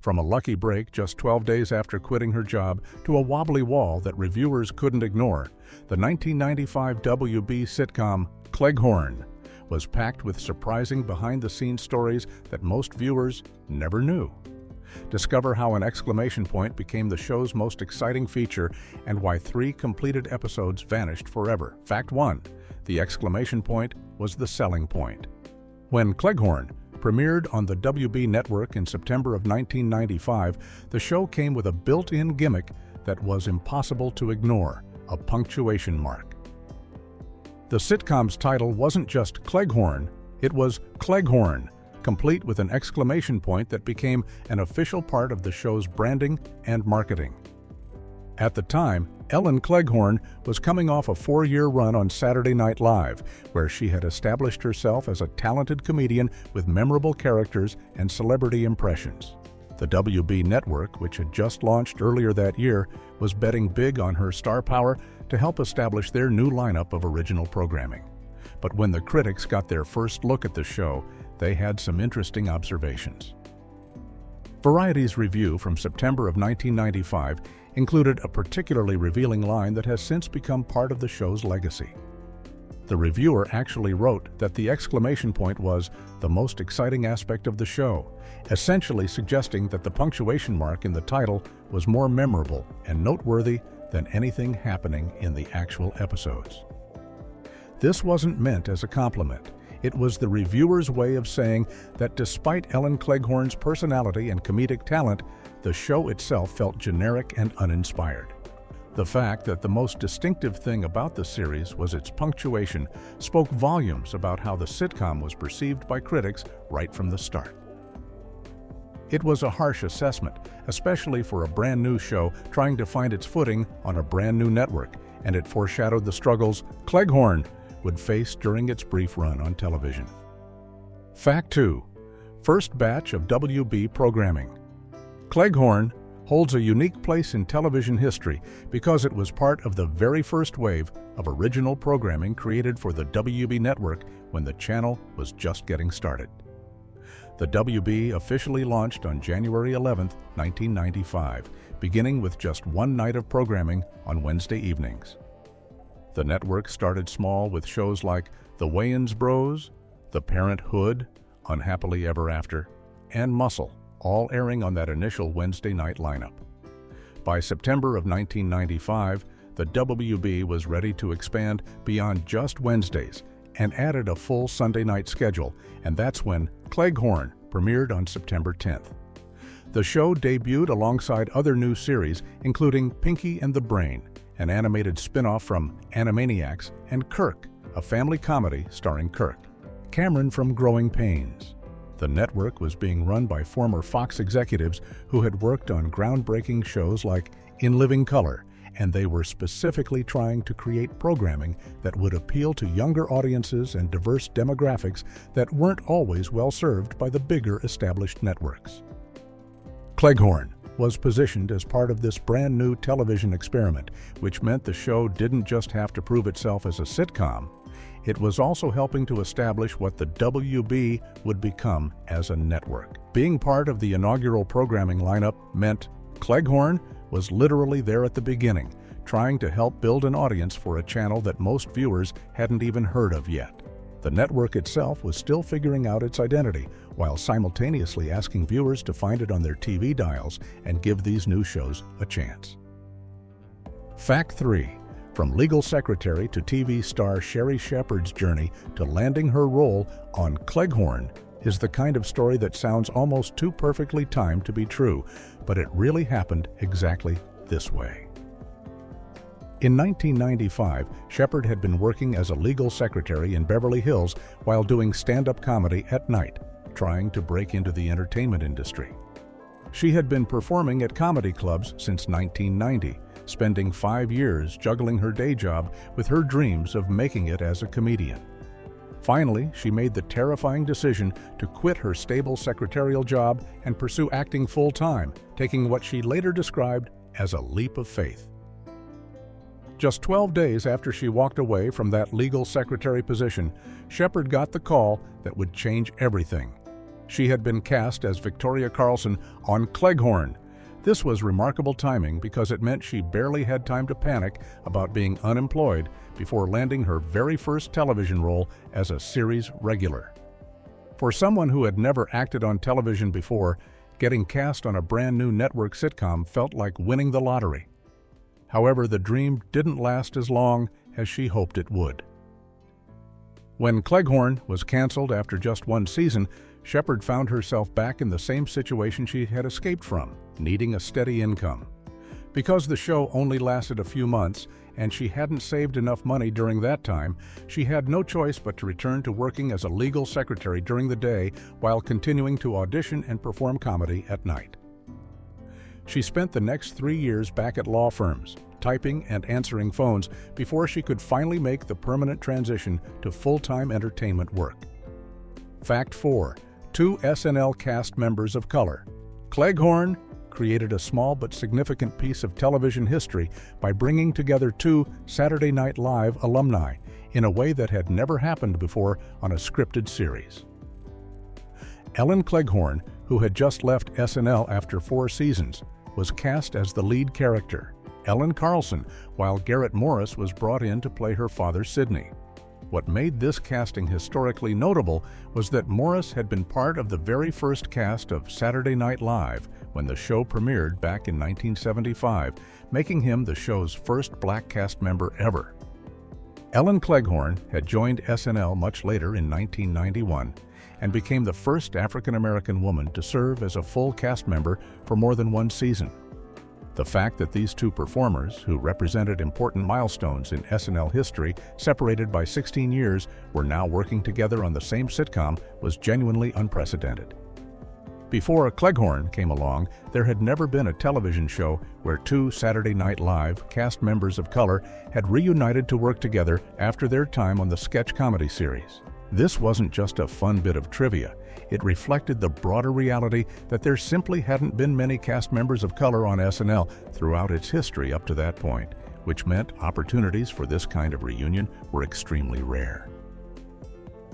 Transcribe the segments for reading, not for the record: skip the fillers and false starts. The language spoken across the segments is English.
From a lucky break just 12 days after quitting her job to a wobbly wall that reviewers couldn't ignore, the 1995 WB sitcom Cleghorne was packed with surprising behind-the-scenes stories that most viewers never knew. Discover how an exclamation point became the show's most exciting feature and why 3 completed episodes vanished forever. Fact 1. The exclamation point was the selling point. When Cleghorne premiered on the WB network in September of 1995, the show came with a built-in gimmick that was impossible to ignore: a punctuation mark. The sitcom's title wasn't just Cleghorne, it was Cleghorne, complete with an exclamation point that became an official part of the show's branding and marketing. At the time, Ellen Cleghorne was coming off a 4-year run on Saturday Night Live, where she had established herself as a talented comedian with memorable characters and celebrity impressions. The WB network, which had just launched earlier that year, was betting big on her star power to help establish their new lineup of original programming. But when the critics got their first look at the show, they had some interesting observations. Variety's review from September of 1995 included a particularly revealing line that has since become part of the show's legacy. The reviewer actually wrote that the exclamation point was the most exciting aspect of the show, essentially suggesting that the punctuation mark in the title was more memorable and noteworthy than anything happening in the actual episodes. This wasn't meant as a compliment. It was the reviewer's way of saying that despite Ellen Cleghorne's personality and comedic talent, the show itself felt generic and uninspired. The fact that the most distinctive thing about the series was its punctuation spoke volumes about how the sitcom was perceived by critics right from the start. It was a harsh assessment, especially for a brand new show trying to find its footing on a brand new network, and it foreshadowed the struggles Cleghorne would face during its brief run on television. Fact 2. First batch of WB programming. Cleghorne holds a unique place in television history because it was part of the very first wave of original programming created for the WB network when the channel was just getting started. The WB officially launched on January 11, 1995, beginning with just one night of programming on Wednesday evenings. The network started small with shows like The Wayans Bros, The Parent 'Hood, Unhappily Ever After, and Muscle, all airing on that initial Wednesday night lineup. By September of 1995, the WB was ready to expand beyond just Wednesdays and added a full Sunday night schedule, and that's when Cleghorne premiered on September 10th. The show debuted alongside other new series, including Pinky and the Brain, an animated spin-off from Animaniacs, and Kirk, a family comedy starring Kirk, Cameron from Growing Pains. The network was being run by former Fox executives who had worked on groundbreaking shows like In Living Color, and they were specifically trying to create programming that would appeal to younger audiences and diverse demographics that weren't always well served by the bigger established networks. Cleghorne was positioned as part of this brand new television experiment, which meant the show didn't just have to prove itself as a sitcom, it was also helping to establish what the WB would become as a network. Being part of the inaugural programming lineup meant Cleghorne was literally there at the beginning, trying to help build an audience for a channel that most viewers hadn't even heard of yet. The network itself was still figuring out its identity, while simultaneously asking viewers to find it on their TV dials and give these new shows a chance. Fact 3. From legal secretary to TV star Sherri Shepherd's journey to landing her role on Cleghorne is the kind of story that sounds almost too perfectly timed to be true, but it really happened exactly this way. In 1995, Shepherd had been working as a legal secretary in Beverly Hills while doing stand-up comedy at night, trying to break into the entertainment industry. She had been performing at comedy clubs since 1990, spending 5 years juggling her day job with her dreams of making it as a comedian. Finally, she made the terrifying decision to quit her stable secretarial job and pursue acting full-time, taking what she later described as a leap of faith. Just 12 days after she walked away from that legal secretary position, Shepherd got the call that would change everything. She had been cast as Victoria Carlson on Cleghorne. This was remarkable timing because it meant she barely had time to panic about being unemployed before landing her very first television role as a series regular. For someone who had never acted on television before, getting cast on a brand new network sitcom felt like winning the lottery. However, the dream didn't last as long as she hoped it would. When Cleghorne was canceled after just one season, Shepard found herself back in the same situation she had escaped from, needing a steady income. Because the show only lasted a few months and she hadn't saved enough money during that time, she had no choice but to return to working as a legal secretary during the day while continuing to audition and perform comedy at night. She spent the next 3 years back at law firms, typing and answering phones before she could finally make the permanent transition to full-time entertainment work. Fact 4. 2 SNL cast members of color. Cleghorne created a small but significant piece of television history by bringing together 2 Saturday Night Live alumni in a way that had never happened before on a scripted series. Ellen Cleghorne, who had just left SNL after 4 seasons, was cast as the lead character, Ellen Carlson, while Garrett Morris was brought in to play her father, Sidney. What made this casting historically notable was that Morris had been part of the very first cast of Saturday Night Live when the show premiered back in 1975, making him the show's first black cast member ever. Ellen Cleghorne had joined SNL much later in 1991 and became the first African-American woman to serve as a full cast member for more than 1 season. The fact that these 2 performers, who represented important milestones in SNL history, separated by 16 years, were now working together on the same sitcom was genuinely unprecedented. Before Cleghorne came along, there had never been a television show where 2 Saturday Night Live cast members of color had reunited to work together after their time on the sketch comedy series. This wasn't just a fun bit of trivia. It reflected the broader reality that there simply hadn't been many cast members of color on SNL throughout its history up to that point, which meant opportunities for this kind of reunion were extremely rare.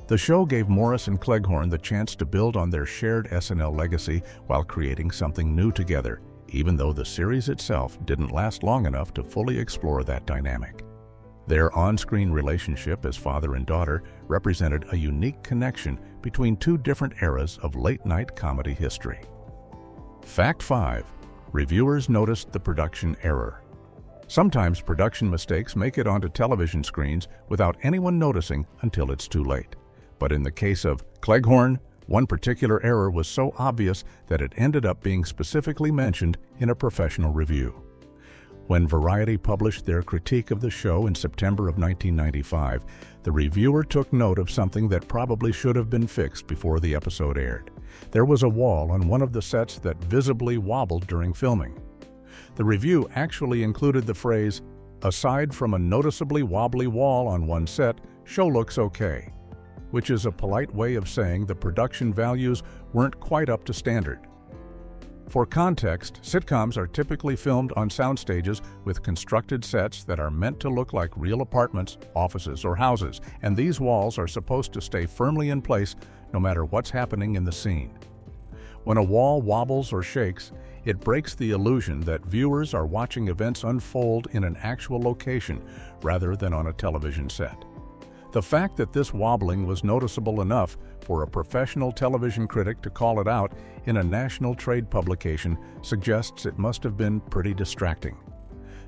The show gave Morris and Cleghorne the chance to build on their shared SNL legacy while creating something new together, even though the series itself didn't last long enough to fully explore that dynamic. Their on-screen relationship as father and daughter represented a unique connection between 2 different eras of late-night comedy history. Fact 5. Reviewers noticed the production error. Sometimes production mistakes make it onto television screens without anyone noticing until it's too late. But in the case of Cleghorne, one particular error was so obvious that it ended up being specifically mentioned in a professional review. When Variety published their critique of the show in September of 1995, the reviewer took note of something that probably should have been fixed before the episode aired. There was a wall on one of the sets that visibly wobbled during filming. The review actually included the phrase, "Aside from a noticeably wobbly wall on one set, show looks okay," which is a polite way of saying the production values weren't quite up to standard. For context, sitcoms are typically filmed on sound stages with constructed sets that are meant to look like real apartments, offices, or houses, and these walls are supposed to stay firmly in place no matter what's happening in the scene. When a wall wobbles or shakes, it breaks the illusion that viewers are watching events unfold in an actual location rather than on a television set. The fact that this wobbling was noticeable enough for a professional television critic to call it out in a national trade publication suggests it must have been pretty distracting.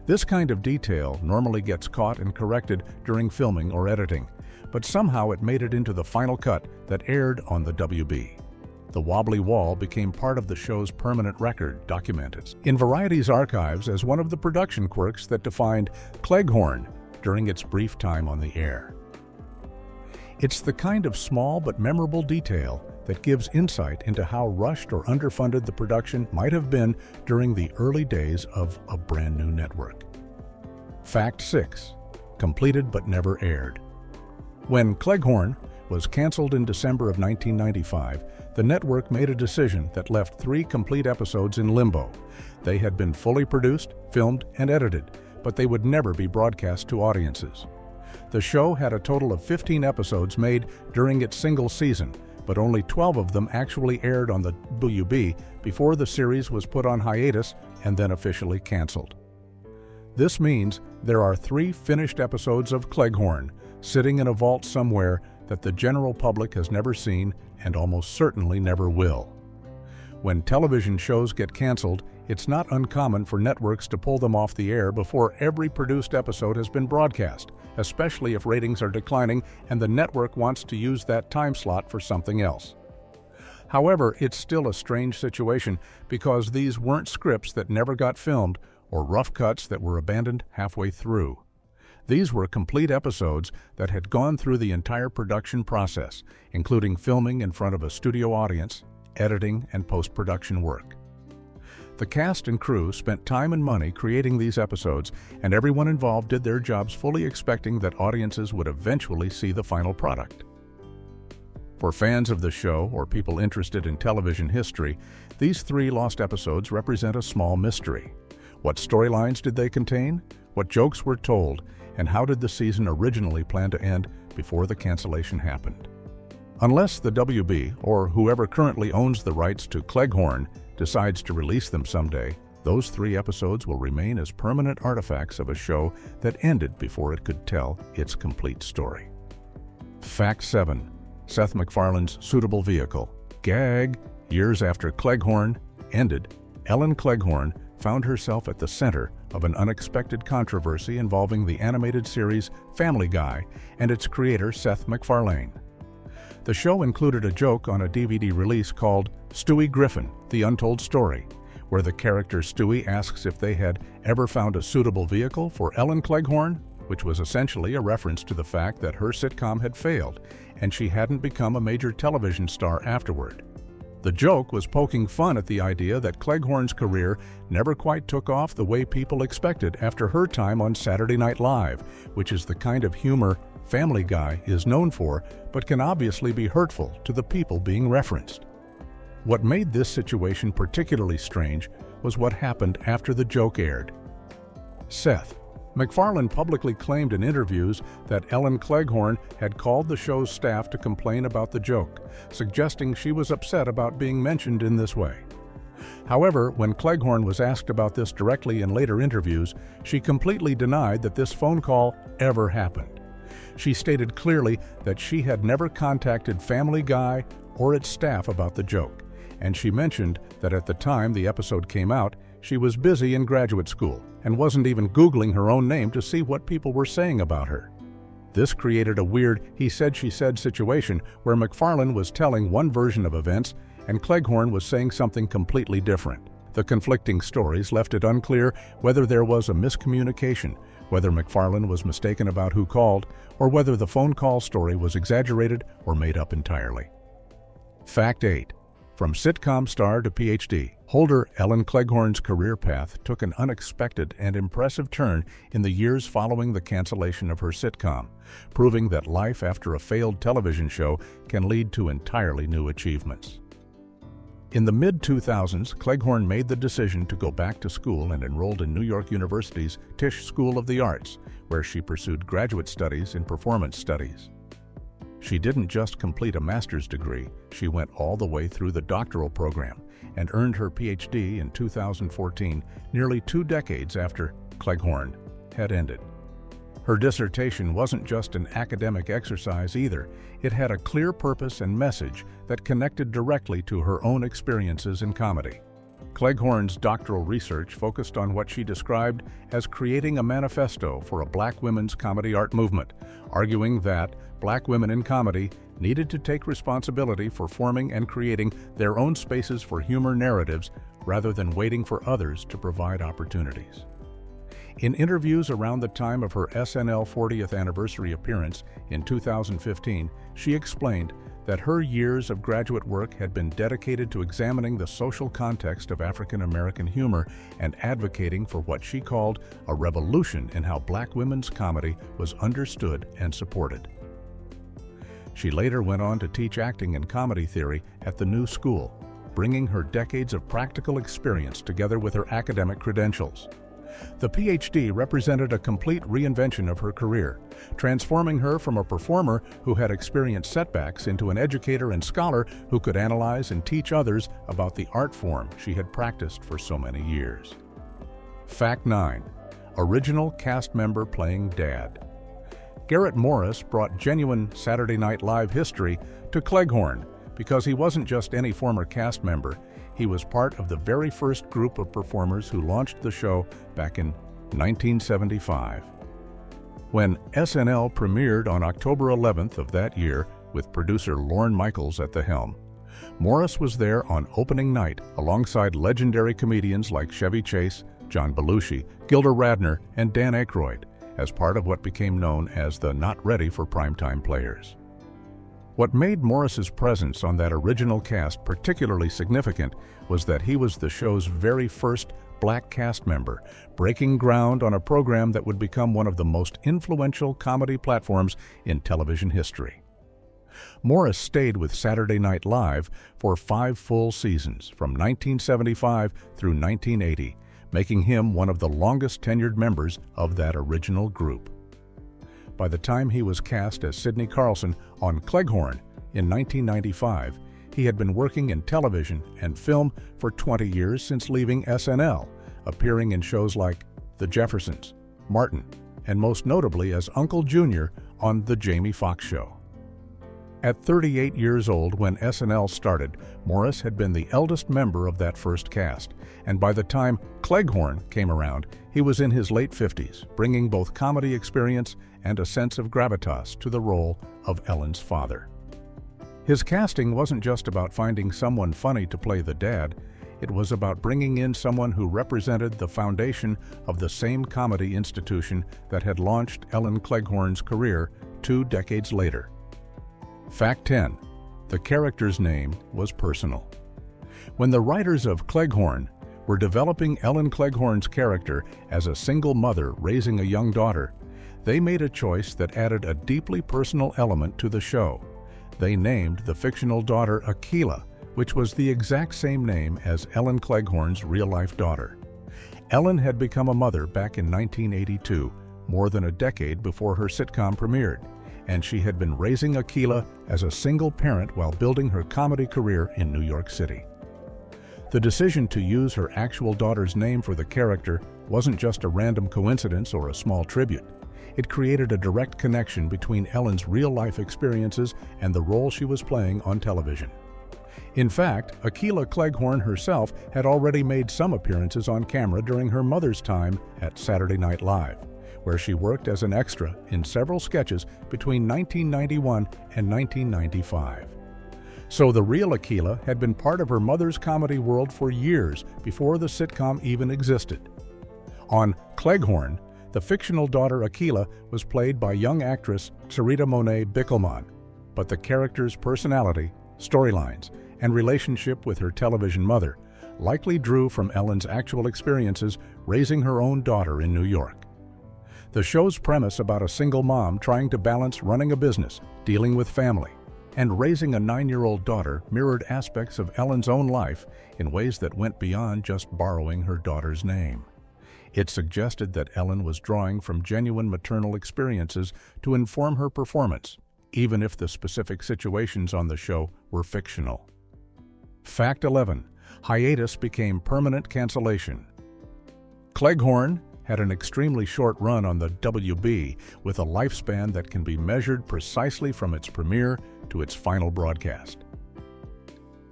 This kind of detail normally gets caught and corrected during filming or editing, but somehow it made it into the final cut that aired on the WB. The wobbly wall became part of the show's permanent record, documented in Variety's archives as one of the production quirks that defined Cleghorne during its brief time on the air. It's the kind of small but memorable detail that gives insight into how rushed or underfunded the production might have been during the early days of a brand new network. Fact 6. Completed but never aired. When Cleghorne was canceled in December of 1995, the network made a decision that left 3 complete episodes in limbo. They had been fully produced, filmed, and edited, but they would never be broadcast to audiences. The show had a total of 15 episodes made during its single season, but only 12 of them actually aired on the WB before the series was put on hiatus and then officially canceled. This means there are 3 finished episodes of Cleghorne sitting in a vault somewhere that the general public has never seen and almost certainly never will. When television shows get canceled, it's not uncommon for networks to pull them off the air before every produced episode has been broadcast, especially if ratings are declining and the network wants to use that time slot for something else. However, it's still a strange situation because these weren't scripts that never got filmed or rough cuts that were abandoned halfway through. These were complete episodes that had gone through the entire production process, including filming in front of a studio audience, editing, and post-production work. The cast and crew spent time and money creating these episodes, and everyone involved did their jobs fully expecting that audiences would eventually see the final product. For fans of the show or people interested in television history, these 3 lost episodes represent a small mystery. What storylines did they contain? What jokes were told? And how did the season originally plan to end before the cancellation happened? Unless the WB, or whoever currently owns the rights to Cleghorne, decides to release them someday, those 3 episodes will remain as permanent artifacts of a show that ended before it could tell its complete story. Fact 7. Seth MacFarlane's suitable vehicle. Gag! Years after Cleghorne ended, Ellen Cleghorne found herself at the center of an unexpected controversy involving the animated series Family Guy and its creator Seth MacFarlane. The show included a joke on a DVD release called Stewie Griffin, The Untold Story, where the character Stewie asks if they had ever found a suitable vehicle for Ellen Cleghorne, which was essentially a reference to the fact that her sitcom had failed and she hadn't become a major television star afterward. The joke was poking fun at the idea that Cleghorne's career never quite took off the way people expected after her time on Saturday Night Live, which is the kind of humor Family Guy is known for, but can obviously be hurtful to the people being referenced. What made this situation particularly strange was what happened after the joke aired. Seth MacFarlane publicly claimed in interviews that Ellen Cleghorne had called the show's staff to complain about the joke, suggesting she was upset about being mentioned in this way. However, when Cleghorne was asked about this directly in later interviews, she completely denied that this phone call ever happened. She stated clearly that she had never contacted Family Guy or its staff about the joke, and she mentioned that at the time the episode came out, she was busy in graduate school and wasn't even Googling her own name to see what people were saying about her. This created a weird he said she said situation where MacFarlane was telling one version of events and Cleghorne was saying something completely different. The conflicting stories left it unclear whether there was a miscommunication, whether MacFarlane was mistaken about who called, or whether the phone call story was exaggerated or made up entirely. Fact 8. From sitcom star to PhD, Holder Ellen Cleghorne's career path took an unexpected and impressive turn in the years following the cancellation of her sitcom, proving that life after a failed television show can lead to entirely new achievements. In the mid-2000s, Cleghorne made the decision to go back to school and enrolled in New York University's Tisch School of the Arts, where she pursued graduate studies in performance studies. She didn't just complete a master's degree, she went all the way through the doctoral program and earned her PhD in 2014, nearly 2 decades after Cleghorne had ended. Her dissertation wasn't just an academic exercise either. It had a clear purpose and message that connected directly to her own experiences in comedy. Cleghorne's doctoral research focused on what she described as creating a manifesto for a Black women's comedy art movement, arguing that Black women in comedy needed to take responsibility for forming and creating their own spaces for humor narratives rather than waiting for others to provide opportunities. In interviews around the time of her SNL 40th anniversary appearance in 2015, she explained that her years of graduate work had been dedicated to examining the social context of African American humor and advocating for what she called a revolution in how Black women's comedy was understood and supported. She later went on to teach acting and comedy theory at the New School, bringing her decades of practical experience together with her academic credentials. The PhD represented a complete reinvention of her career, transforming her from a performer who had experienced setbacks into an educator and scholar who could analyze and teach others about the art form she had practiced for so many years. Fact 9. Original cast member playing Dad. Garrett Morris brought genuine Saturday Night Live history to Cleghorne because he wasn't just any former cast member. He was part of the very first group of performers who launched the show back in 1975. When SNL premiered on October 11th of that year with producer Lorne Michaels at the helm, Morris was there on opening night alongside legendary comedians like Chevy Chase, John Belushi, Gilda Radner, and Dan Aykroyd as part of what became known as the Not Ready for Primetime Players. What made Morris's presence on that original cast particularly significant was that he was the show's very first black cast member, breaking ground on a program that would become one of the most influential comedy platforms in television history. Morris stayed with Saturday Night Live for 5 full seasons, from 1975 through 1980, making him one of the longest-tenured members of that original group. By the time he was cast as Sidney Carlson on Cleghorne in 1995, he had been working in television and film for 20 years since leaving SNL, appearing in shows like The Jeffersons, Martin, and most notably as Uncle Junior on The Jamie Foxx Show. At 38 years old when SNL started, Morris had been the eldest member of that first cast, and by the time Cleghorne came around, he was in his late 50s, bringing both comedy experience and a sense of gravitas to the role of Ellen's father. His casting wasn't just about finding someone funny to play the dad, it was about bringing in someone who represented the foundation of the same comedy institution that had launched Ellen Cleghorne's career 2 decades later. Fact 10. The character's name was personal. When the writers of Cleghorne were developing Ellen Cleghorne's character as a single mother raising a young daughter, they made a choice that added a deeply personal element to the show. They named the fictional daughter Akilah, which was the exact same name as Ellen Cleghorne's real-life daughter. Ellen had become a mother back in 1982, more than a decade before her sitcom premiered, and she had been raising Akilah as a single parent while building her comedy career in New York City. The decision to use her actual daughter's name for the character wasn't just a random coincidence or a small tribute. It created a direct connection between Ellen's real-life experiences and the role she was playing on television. In fact, Akilah Cleghorne herself had already made some appearances on camera during her mother's time at Saturday Night Live, where she worked as an extra in several sketches between 1991 and 1995. So the real Akilah had been part of her mother's comedy world for years before the sitcom even existed. On Cleghorne, the fictional daughter Akilah was played by young actress Sarita Monet Bickelman, but the character's personality, storylines, and relationship with her television mother likely drew from Ellen's actual experiences raising her own daughter in New York. The show's premise about a single mom trying to balance running a business, dealing with family, and raising a 9-year-old daughter mirrored aspects of Ellen's own life in ways that went beyond just borrowing her daughter's name. It suggested that Ellen was drawing from genuine maternal experiences to inform her performance, even if the specific situations on the show were fictional. Fact 11. Hiatus became permanent cancellation. Cleghorne had an extremely short run on the WB, with a lifespan that can be measured precisely from its premiere to its final broadcast.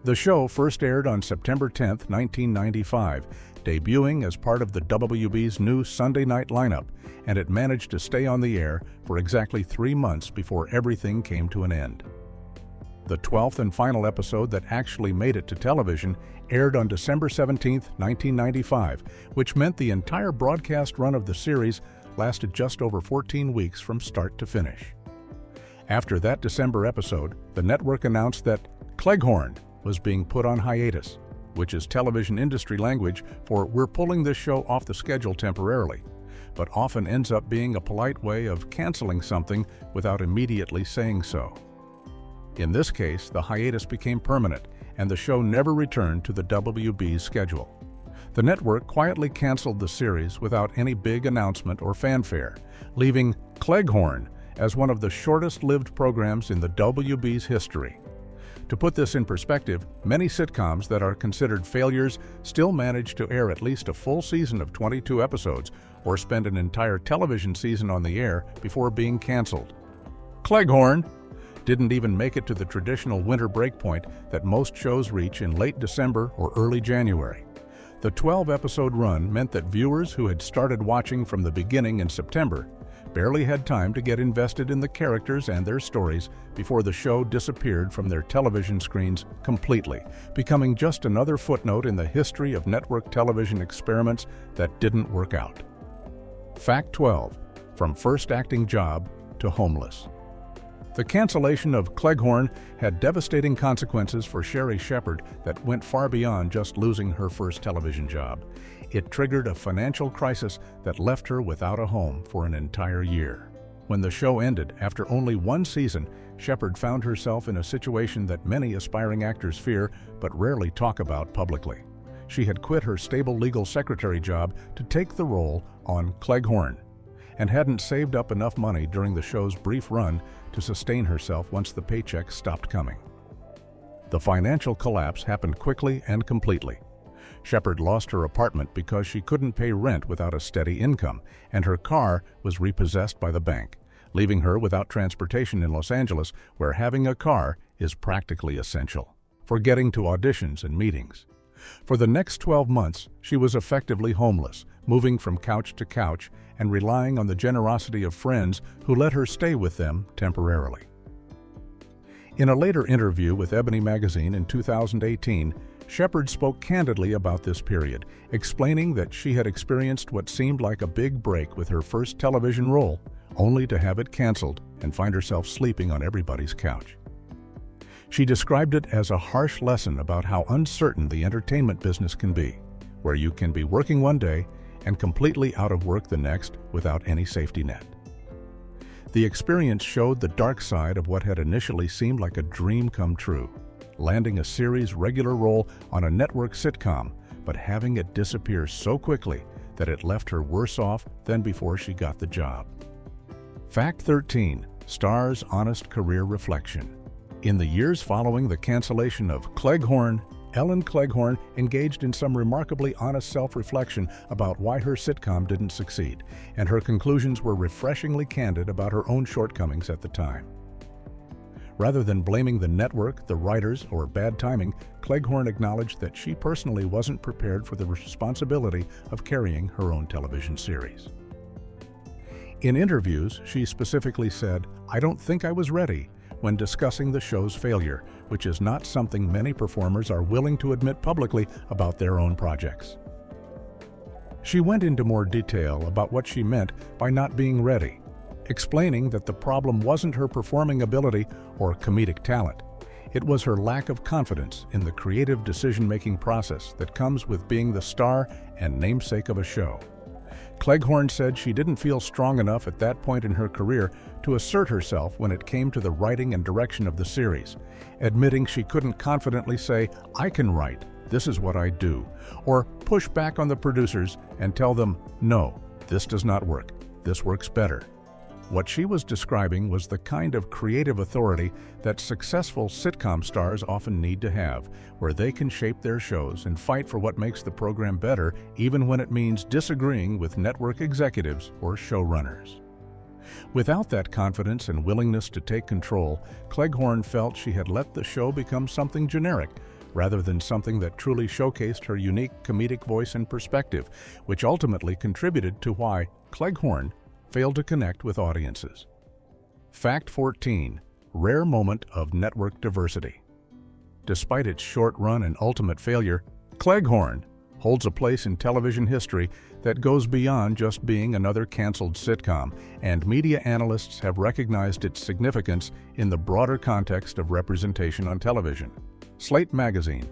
The show first aired on September 10, 1995, debuting as part of the WB's new Sunday night lineup, and it managed to stay on the air for exactly 3 months before everything came to an end. The 12th and final episode that actually made it to television aired on December 17, 1995, which meant the entire broadcast run of the series lasted just over 14 weeks from start to finish. After that December episode, the network announced that Cleghorne was being put on hiatus, which is television industry language for "we're pulling this show off the schedule temporarily," but often ends up being a polite way of canceling something without immediately saying so. In this case, the hiatus became permanent, and the show never returned to the WB's schedule. The network quietly canceled the series without any big announcement or fanfare, leaving Cleghorne as one of the shortest-lived programs in the WB's history. To put this in perspective, many sitcoms that are considered failures still manage to air at least a full season of 22 episodes or spend an entire television season on the air before being canceled. Cleghorne didn't even make it to the traditional winter break point that most shows reach in late December or early January. The 12-episode run meant that viewers who had started watching from the beginning in September barely had time to get invested in the characters and their stories before the show disappeared from their television screens completely, becoming just another footnote in the history of network television experiments that didn't work out. Fact 12. From first acting job to homeless. The cancellation of Cleghorne had devastating consequences for Sherri Shepherd that went far beyond just losing her first television job. It triggered a financial crisis that left her without a home for an entire year. When the show ended, after only one season, Shepherd found herself in a situation that many aspiring actors fear but rarely talk about publicly. She had quit her stable legal secretary job to take the role on Cleghorne, and hadn't saved up enough money during the show's brief run to sustain herself once the paychecks stopped coming. The financial collapse happened quickly and completely. Shepherd lost her apartment because she couldn't pay rent without a steady income, and her car was repossessed by the bank, leaving her without transportation in Los Angeles, where having a car is practically essential for getting to auditions and meetings. For the next 12 months, she was effectively homeless, moving from couch to couch and relying on the generosity of friends who let her stay with them temporarily. In a later interview with Ebony magazine in 2018, Shepherd spoke candidly about this period, explaining that she had experienced what seemed like a big break with her first television role, only to have it canceled and find herself sleeping on everybody's couch. She described it as a harsh lesson about how uncertain the entertainment business can be, where you can be working one day and completely out of work the next without any safety net. The experience showed the dark side of what had initially seemed like a dream come true, landing a series regular role on a network sitcom, but having it disappear so quickly that it left her worse off than before she got the job. Fact 13. Star's honest career reflection. In the years following the cancellation of Cleghorne, Ellen Cleghorne engaged in some remarkably honest self-reflection about why her sitcom didn't succeed, and her conclusions were refreshingly candid about her own shortcomings at the time. Rather than blaming the network, the writers, or bad timing, Cleghorne acknowledged that she personally wasn't prepared for the responsibility of carrying her own television series. In interviews, she specifically said, "I don't think I was ready," when discussing the show's failure, which is not something many performers are willing to admit publicly about their own projects. She went into more detail about what she meant by not being ready, explaining that the problem wasn't her performing ability or comedic talent. It was her lack of confidence in the creative decision-making process that comes with being the star and namesake of a show. Cleghorne said she didn't feel strong enough at that point in her career to assert herself when it came to the writing and direction of the series, admitting she couldn't confidently say, "I can write, this is what I do," or push back on the producers and tell them, "No, this does not work, this works better." What she was describing was the kind of creative authority that successful sitcom stars often need to have, where they can shape their shows and fight for what makes the program better, even when it means disagreeing with network executives or showrunners. Without that confidence and willingness to take control, Cleghorne felt she had let the show become something generic, rather than something that truly showcased her unique comedic voice and perspective, which ultimately contributed to why Cleghorne failed to connect with audiences. Fact 14. Rare moment of network diversity. Despite its short run and ultimate failure, Cleghorne holds a place in television history that goes beyond just being another canceled sitcom, and media analysts have recognized its significance in the broader context of representation on television. Slate magazine,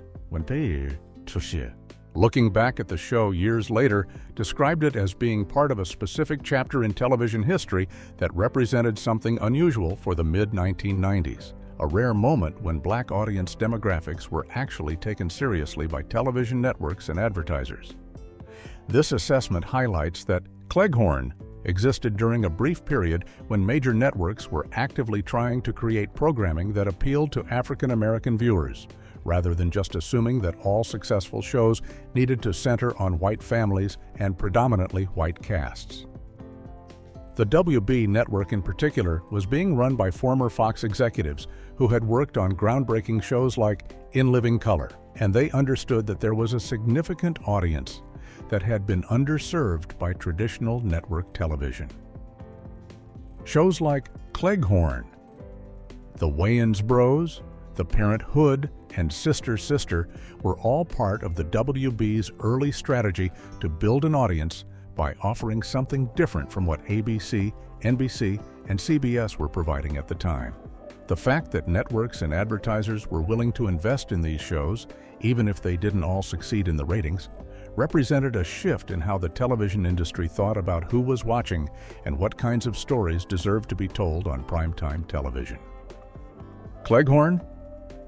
looking back at the show years later, described it as being part of a specific chapter in television history that represented something unusual for the mid-1990s, a rare moment when Black audience demographics were actually taken seriously by television networks and advertisers. This assessment highlights that Cleghorne existed during a brief period when major networks were actively trying to create programming that appealed to African American viewers, rather than just assuming that all successful shows needed to center on white families and predominantly white casts. The WB network in particular was being run by former Fox executives who had worked on groundbreaking shows like In Living Color, and they understood that there was a significant audience that had been underserved by traditional network television. Shows like Cleghorne, The Wayans Bros, The Parenthood, and Sister Sister were all part of the WB's early strategy to build an audience by offering something different from what ABC, NBC, and CBS were providing at the time. The fact that networks and advertisers were willing to invest in these shows, even if they didn't all succeed in the ratings, represented a shift in how the television industry thought about who was watching and what kinds of stories deserved to be told on primetime television. Cleghorne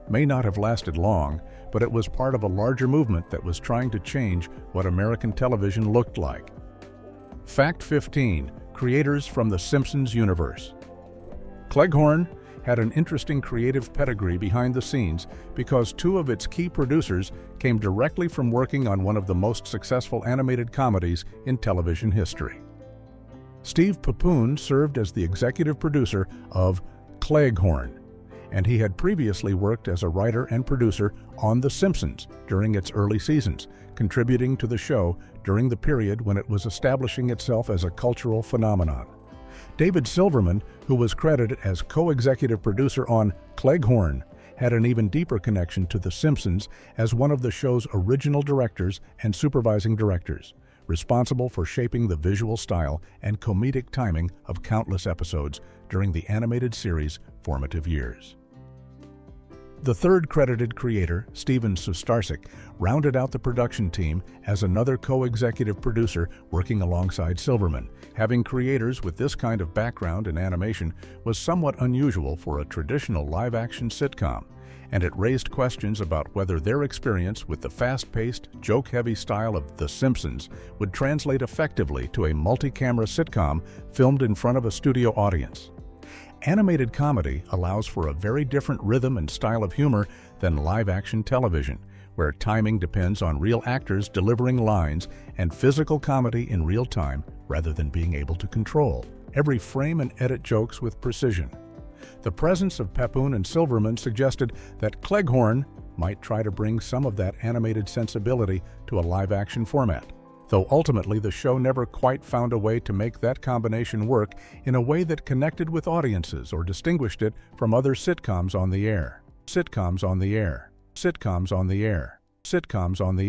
may not have lasted long, but it was part of a larger movement that was trying to change what American television looked like. Fact 15. Creators from The Simpsons universe. Cleghorne had an interesting creative pedigree behind the scenes because two of its key producers came directly from working on one of the most successful animated comedies in television history. Steve Papoon served as the executive producer of Cleghorne, and he had previously worked as a writer and producer on The Simpsons during its early seasons, contributing to the show during the period when it was establishing itself as a cultural phenomenon. David Silverman, who was credited as co-executive producer on Cleghorne, had an even deeper connection to The Simpsons as one of the show's original directors and supervising directors, responsible for shaping the visual style and comedic timing of countless episodes during the animated series' formative years. The third credited creator, Steven Sustarsic, rounded out the production team as another co-executive producer working alongside Silverman. Having creators with this kind of background in animation was somewhat unusual for a traditional live-action sitcom, and it raised questions about whether their experience with the fast-paced, joke-heavy style of The Simpsons would translate effectively to a multi-camera sitcom filmed in front of a studio audience. Animated comedy allows for a very different rhythm and style of humor than live-action television, where timing depends on real actors delivering lines and physical comedy in real time rather than being able to control every frame and edit jokes with precision. The presence of Papoon and Silverman suggested that Cleghorne might try to bring some of that animated sensibility to a live-action format, though ultimately the show never quite found a way to make that combination work in a way that connected with audiences or distinguished it from other sitcoms on the air. Sitcoms on the air. Sitcoms on the air. Sitcoms on the